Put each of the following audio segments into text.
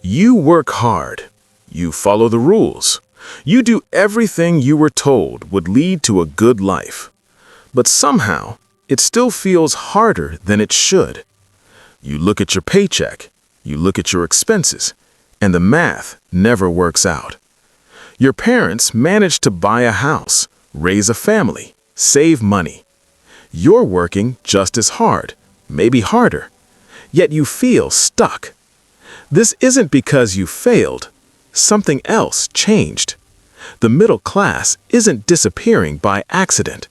You work hard. You follow the rules. You do everything you were told would lead to a good life. But somehow, it still feels harder than it should. You look at your paycheck, you look at your expenses, and the math never works out. Your parents managed to buy a house, raise a family, save money. You're working just as hard, maybe harder, yet you feel stuck. This isn't because you failed. Something else changed. The middle class isn't disappearing by accident.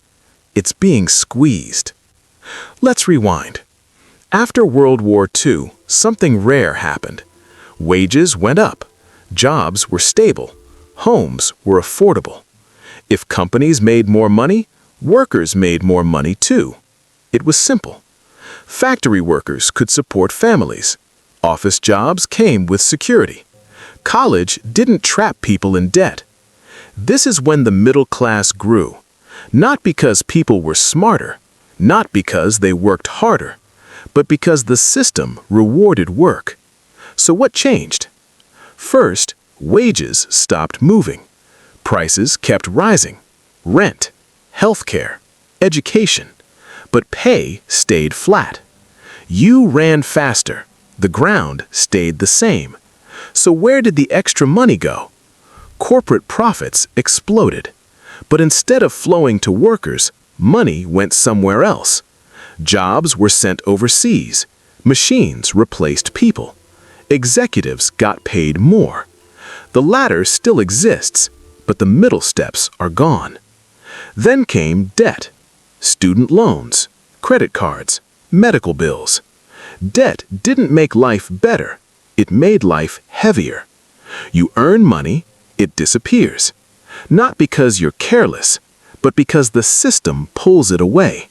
It's being squeezed. Let's rewind. After World War II, something rare happened. Wages went up. Jobs were stable. Homes were affordable. If companies made more money, workers made more money too. It was simple. Factory workers could support families. Office jobs came with security. College didn't trap people in debt. This is when the middle class grew. Not because people were smarter, not because they worked harder, but because the system rewarded work. So what changed? First, wages stopped moving. Prices kept rising. Rent, healthcare, education. But pay stayed flat. You ran faster. The ground stayed the same. So where did the extra money go? Corporate profits exploded. But instead of flowing to workers, money went somewhere else. Jobs were sent overseas. Machines replaced people. Executives got paid more. The ladder still exists, but the middle steps are gone. Then came debt. Student loans, credit cards, medical bills. Debt didn't make life better. It made life heavier. You earn money, it disappears. Not because you're careless, but because the system pulls it away.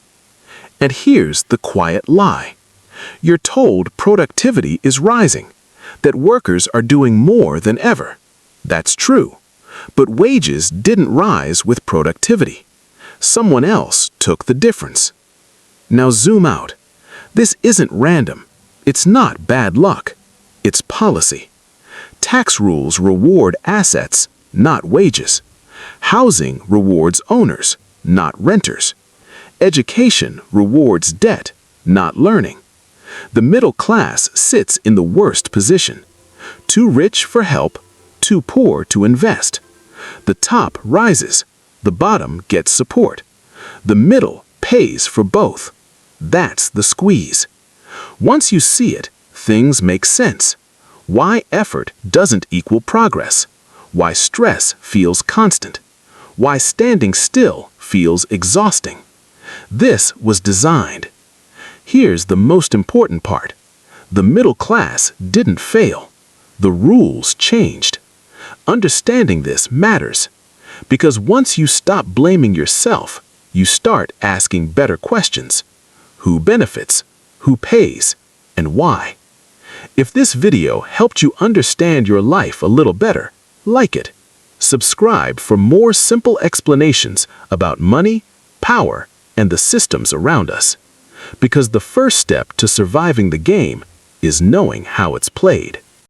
And here's the quiet lie. You're told productivity is rising, that workers are doing more than ever. That's true. But wages didn't rise with productivity. Someone else took the difference. Now zoom out. This isn't random. It's not bad luck. It's policy. Tax rules reward assets, not wages. Housing rewards owners, not renters. Education rewards debt, not learning. The middle class sits in the worst position. Too rich for help, too poor to invest. The top rises, the bottom gets support. The middle pays for both. That's the squeeze. Once you see it, things make sense. Why effort doesn't equal progress. Why stress feels constant. Why standing still feels exhausting. This was designed. Here's the most important part. The middle class didn't fail. The rules changed. Understanding this matters. Because once you stop blaming yourself, you start asking better questions. Who benefits? Who pays? And why? If this video helped you understand your life a little better, like it. Subscribe for more simple explanations about money, power, and the systems around us. Because the first step to surviving the game is knowing how it's played.